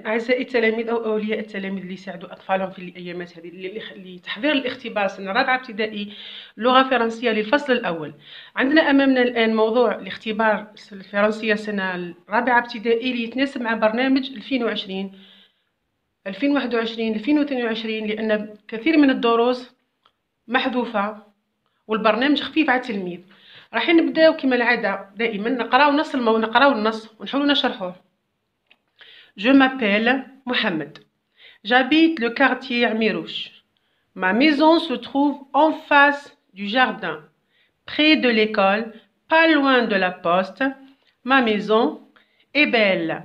أعزائي التلاميذ أو أولياء التلاميذ اللي يساعدوا أطفالهم في الأيامات هذه لتحضير الاختبار سنة رابعة ابتدائي لغة فرنسية للفصل الأول. عندنا أمامنا الآن موضوع الاختبار الفرنسية سنة رابعة ابتدائي اللي يتناسب مع برنامج 2020 2021 2022، لأن كثير من الدروس محذوفة والبرنامج خفيف على التلميذ. راح نبداو كما العادة دائما نقراو النص ونحاولوا نشرحوه. Je m'appelle Mohamed. J'habite le quartier Mirouche. Ma maison se trouve en face du jardin, près de l'école, pas loin de la poste. Ma maison est belle.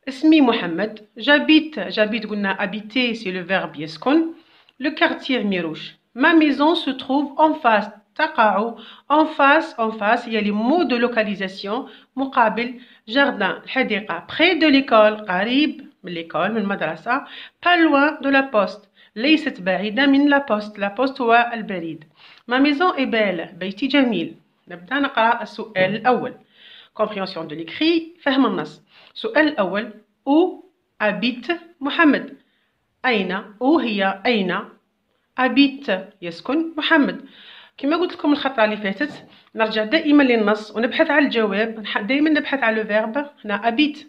اسمي محمد. J'habite قلنا habiter c'est le verbe يسكن. Le quartier Mirouche. Ma maison se trouve en face. تقع en face il y a les mots de localisation مقابل جردن الحديقة. près de l'école قريب من l'école من المدرسة. pas loin de la poste ليست بعيدة من la poste هو البريد. ma maison est belle بيتي جميل. نبدأ نقرأ السؤال الأول. compréhension de l'écrit فهم النص. السؤال الأول où habite محمد. أين هي أين habite يسكن محمد. كما قلت لكم الخطرة اللي فاتت نرجع دائما للنص ونبحث على الجواب. دائما نبحث على لو فيرب. هنا habite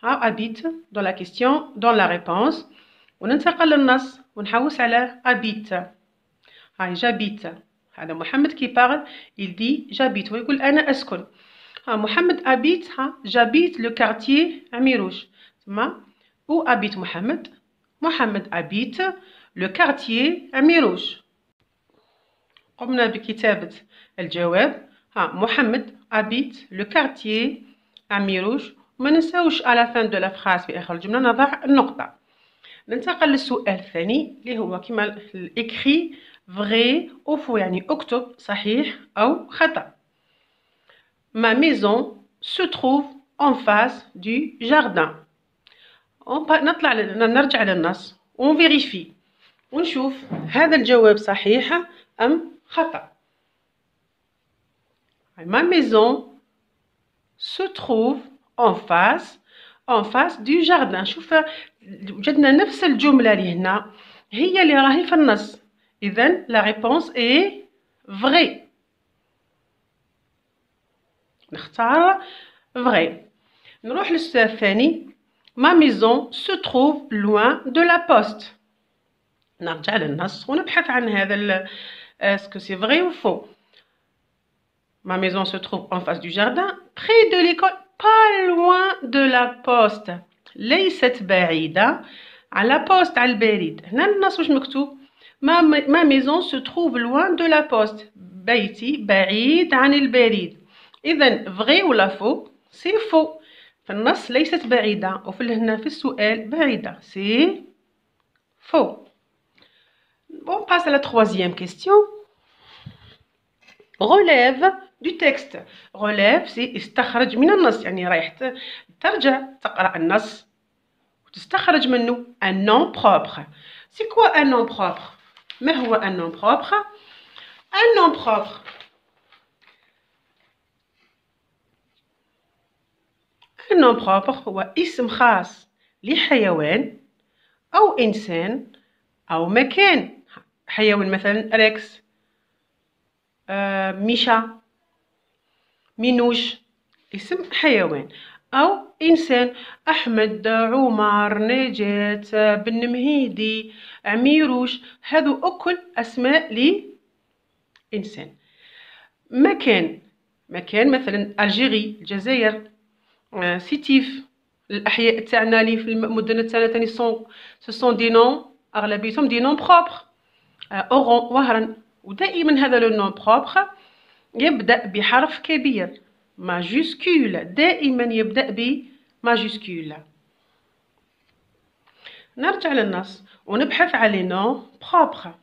habite dans la question dans la réponse وننتقل للنص ونحوس على habite. هاي j'habite. هذا محمد كي بارل il dit j'habite ويقول أنا أسكن. محمد habite j'habite le quartier عميروش. ثم où habite محمد habite le quartier عميروش. قمنا بكتابة الجواب. محمد habite le quartier عميروش. وما ننساوش على fin de la phrase في آخر الجملة نضع النقطة. ننتقل للسؤال الثاني اللي هو كما الإكري vrai ou faux يعني اكتب صحيح أو خطأ. Ma maison se trouve en face du jardin. نرجع للنص on vérifie ونشوف هذا الجواب صحيح أم خطأ. Ma maison se trouve en face du jardin. شوف وجدنا نفس الجملة اللي هنا هي اللي راهي في النص. إذن la réponse est vraie. نختار vrai. نروح للسؤال الثاني. Ma maison se trouve loin de la poste. نرجع للنص ونبحث عن هذا est-ce que c'est vrai ou faux. Ma maison se trouve en face du jardin, près de l'école, pas loin de la poste. ليست بعيدة على poste على البريد. هنا النص واش مكتوب ma maison se trouve loin de la poste. بيتي بعيد عن البريد. إذن vrai ولا faux؟ c'est faux. في النص ليست بعيدة وفي هنا في السؤال بعيدة. c'est faux. On passe à la troisième question. Relève du texte. Relève c'est استخرج من النص يعني رايح ترجع تقرأ النص وتستخرج منه un nom propre. C'est quoi un nom propre؟ ما هو un nom propre؟ un nom propre un nom propre هو اسم خاص لحيوان أو إنسان أو مكان. حيوان مثلا ريكس ميشا مينوش اسم حيوان أو إنسان أحمد عمر نجاة بن مهيدي عميروش. هذو أكل أسماء لإنسان. مكان مثلا ألجيري الجزائر سيتيف الأحياء تاعنا اللي في المدن تاعنا تاني سون دي نون أغلبيتهم دي نون بروبر. أورون وهران. ودائما هذا لو نون بروبر يبدأ بحرف كبير ماجيسكول. دائما يبدأ بماجيسكول. نرجع للنص ونبحث على نون بروبر.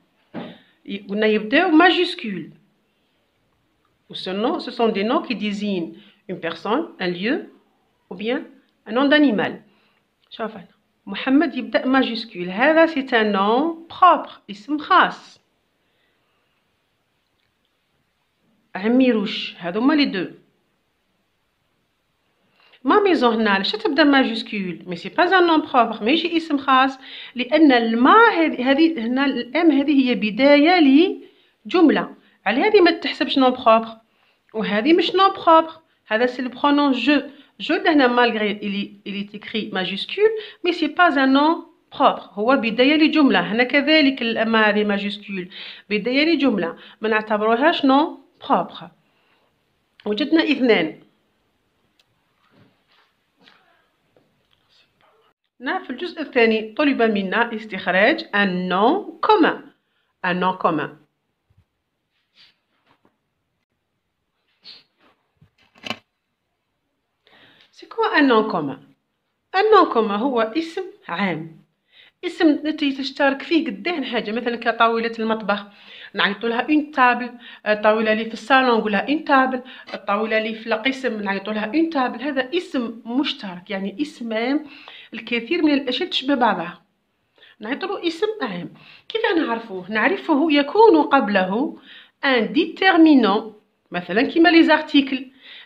قلنا يبدأوا ماجيسكول. ce sont des noms qui désignent une personne, un lieu ou bien un nom d'animal. شوف محمد يبدأ ماجيسكول. هذا c'est un nom propre اسم خاص. عميروش هذوما لي دو. ما ميزون هنا علاش تبدا ماجيسكول مي سي با ان نون بروبر ما يجي اسم خاص لان الما هذه هنا الام هذه هي بدايه لجمله على هذه ما تحسبش نون بروبر وهذه مش نون بروبر هذا سي البرونون جو هنا مالغري إلي تيكري ماجيسكول مي سي با ان نون بروبر هو بدايه لجمله هنا كذلك الما هذه ماجيسكول بدايه لجمله ما نعتبروهاش نون بروبر. وجدنا اثنان في الجزء الثاني طلب منا استخراج un nom commun. Un nom commun. C'est quoi un nom commun? Un nom commun هو اسم عام. اسم التي تشترك فيه قداه حاجة مثلا كطاولة المطبخ نعيطوا لها اون تابل، الطاولة اللي في الصالون نقول لها اون تابل، الطاولة اللي في القسم نعيطوا لها اون تابل. هذا اسم مشترك يعني اسم عام الكثير من الأشياء تشبه بعضها نعطيه اسم عام. كيف نعرفوه؟ نعرفه يكون قبله ان ديتيرمينون مثلا كيما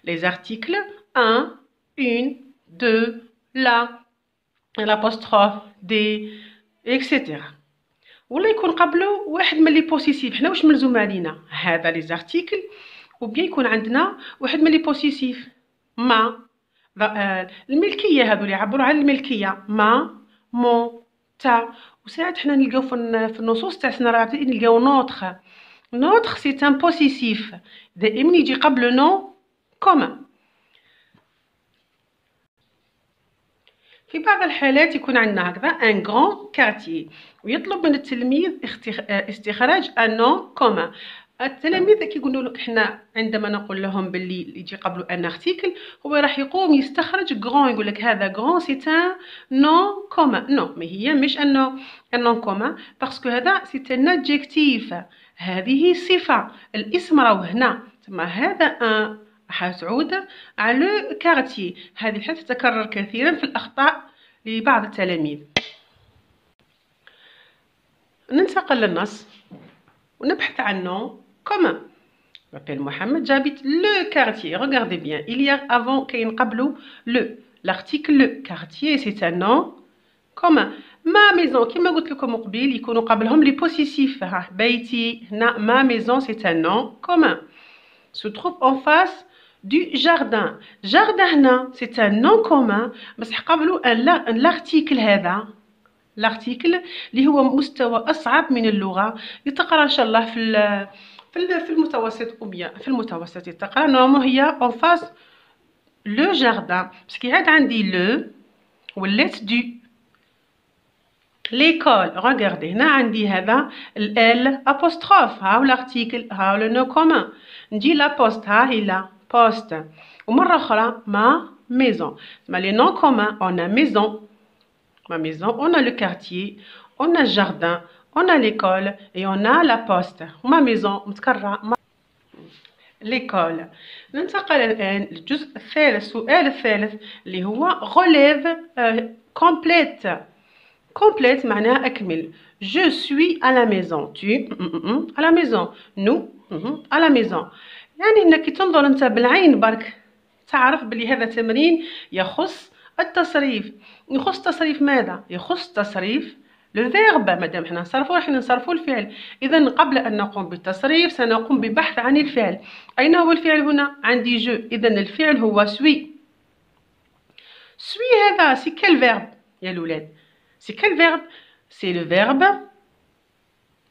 لي زارتيكل ان اون دو لا لابوستروف دي اكسيتيرا ولا يكون قبله واحد من لي بوسيسيف. حنا واش ملزوم علينا؟ هذا لي زارتيكل وبيان يكون عندنا واحد من لي بوسيسيف ما الملكيه هذو اللي يعبروا على الملكيه ما مون تا. وساعات حنا نلقاو في النصوص تاع سنة رابعة نلقاو نوتخ سي ان بوسيسيف دائما يجي قبل نو كومان. في بعض الحالات يكون عندنا هكذا ان غران كارتيي ويطلب من التلميذ استخراج ان نو كومان. التلاميذ كيقولوا لك حنا عندما نقول لهم باللي يجي قبله ان ارتيكل هو راح يقوم يستخرج غران يقول لك هذا غران سي ان نون كومان. نو مي هي مش ان نون كومان باسكو هذا سي ان ادجيكتيف هذه صفه الاسم راهو هنا ثم هذا ان راح تعود على كارتيي. هذه الحالة تتكرر كثيرا في الاخطاء لبعض التلاميذ. ننتقل للنص ونبحث عن نون commun. Je m'appelle Mohamed, j'habite le quartier. Regardez bien, il y a avant كاين قبله le. L'article le quartier c'est un nom commun. Ma maison كما قلت لكم قبيل يكونوا قبلهم لي بوسيسيف. بيتي هنا ma maison c'est un nom commun. Se trouve en face du jardin. Jardin هنا c'est un nom commun بصح قبله l'article هذا l'article اللي هو مستوى أصعب من اللغة يتقرأ إن شاء الله في المتوسط وبيان في المتوسط يتقرأ نورمال هي en face le jardin باسكو عاد عندي لو ولات دو. l'école regardez هنا عندي هذا ال apostrophe هاو l'article هاو le nom commun نجي la poste ها هي la poste ومرة أخرى ma maison. ما les noms communs on a maison ma maison, on a le quartier, on a le jardin, on a l'école et on a la poste. Ma maison متكررة l'école. ننتقل الآن للجزء الثالث السؤال الثالث اللي هو relève complète. complète معناها أكمل. Je suis à la maison. Tu à la maison. Nous à la maison. يعني إنك تنظر أنت بالعين برك تعرف بلي هذا تمرين يخص التصريف. يخص تصريف ماذا؟ يخص تصريف لو فيرب مادام حنا نصرفوا الفعل. إذا قبل أن نقوم بالتصريف سنقوم ببحث عن الفعل. أين هو الفعل هنا؟ عندي جو. إذا الفعل هو سوي. سوي هذا سي كال فيرب يا الولاد؟ سي كال فيرب؟ سي لو فيرب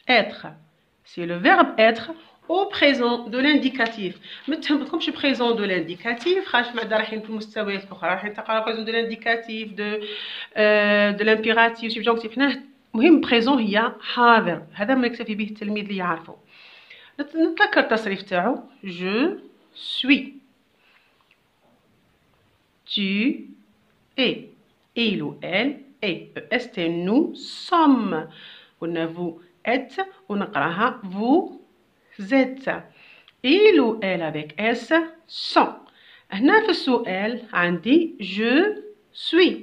être. سي لو فيرب être au présent de l'indicatif. ما تهمكمش présent de l'indicatif خاطر بعدا رايحين في المستويات الاخرى رايحين تقراو présent de l'indicatif de l'impératif subjonctif. حنا مهم présent هي حاضر. هذا ما يكتفي به التلميذ اللي يعرفه. نتذكر التصريف تاعو je suis tu es il ou elle est est nous sommes قلنا vous êtes ونقراها vous êtes. il ou elle avec s sont. هنا في السؤال عندي je suis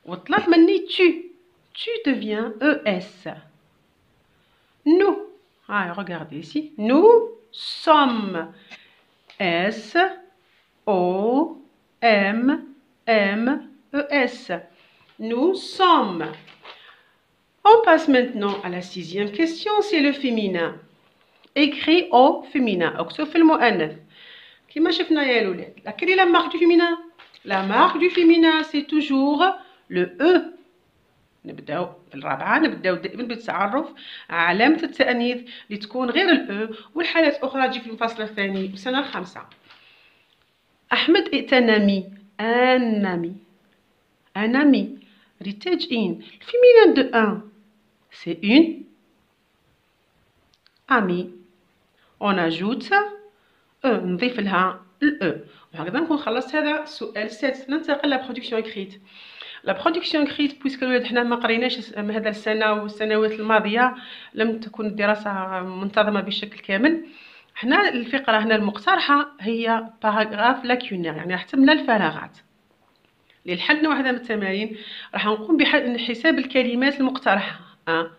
وطلب مني tu deviens es. nous regardez ici nous sommes s o M-M-E-S. Nous sommes. On passe maintenant à la 6e question, c'est le féminin. Écrit au féminin. اكتب في المؤنث. كما شفنا يا الولاد. Quelle est la marque du féminin? La marque du féminin, c'est toujours le E. نبداو في الرابعة، نبداو دائما بالتعرف علامة التأنيث اللي تكون غير الأو، والحالات الأخرى تجي في الفصل الثاني والسنة الخامسة. أحمد ائتنمي، أنمي، أنمي، ريتاج إن. الفيمينان دو أن سي أون أمي. أون أجوت نضيف لها الأو. وهكذا نكون خلصت هذا السؤال السادس. ننتقل لا برودكسيون إكريت. لا برودكسيون إكريت بويسك الولاد حنا ما قريناش هذا السنة والسنوات الماضية لم تكن الدراسة منتظمة بشكل كامل. حنا الفقرة هنا المقترحة هي باراغراف لاكونير، يعني راح تملى الفراغات. للحل واحدة من التمارين راح نقوم بحساب الكلمات المقترحة. 1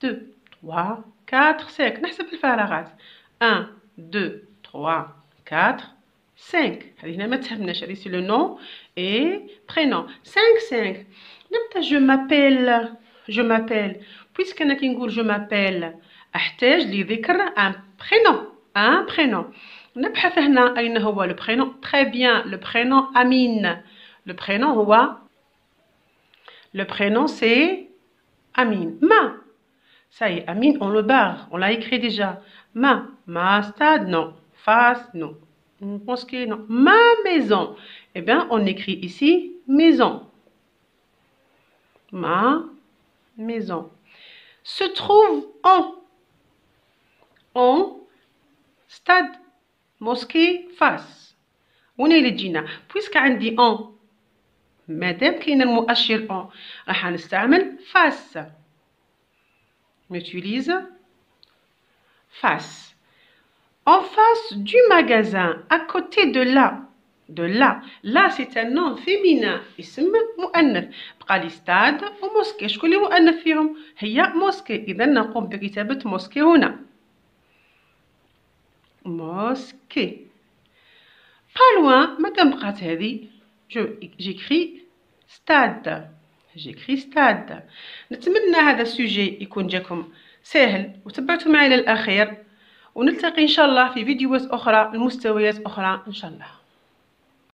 2 3 4 5. نحسب الفراغات. 1 2 3 4 5. هذه هنا ما تهمناش، هذه سي لو نون اي برينون. 5 نبدا جو مابيل بويسك انا كي نقول جو مابيل احتاج لذكر ان برينون. نبحث هنا اين هو لو برينون. تري بيان، لو برينون امين. لو برينون هو le prénom c'est Amine. Ma. Ça y est, Amine, on le barre. On l'a écrit déjà. Ma stade, non. Face, non. Mosquée, non. Ma maison. Eh bien, on écrit ici maison. Ma maison. Se trouve en stade, mosquée, face. وين اللي تجينا؟ بويسك عندي en مادام كاين المؤشر en راح نستعمل face. Utilise face. En face du magasin, à côté de là. Là c'est un nom féminin. اسم مؤنث. بقى لي stade و mosquée. شكون اللي مؤنث فيهم؟ هي mosquée. إذا نقوم بكتابة mosquée هنا. mosquée. Pas loin, مادام بقات هذه j'écris stade. نتمنى هذا السوجي يكون جاكم سهل وتبعتوا معي للأخير، ونلتقي إن شاء الله في فيديوهات أخرى لمستويات أخرى إن شاء الله.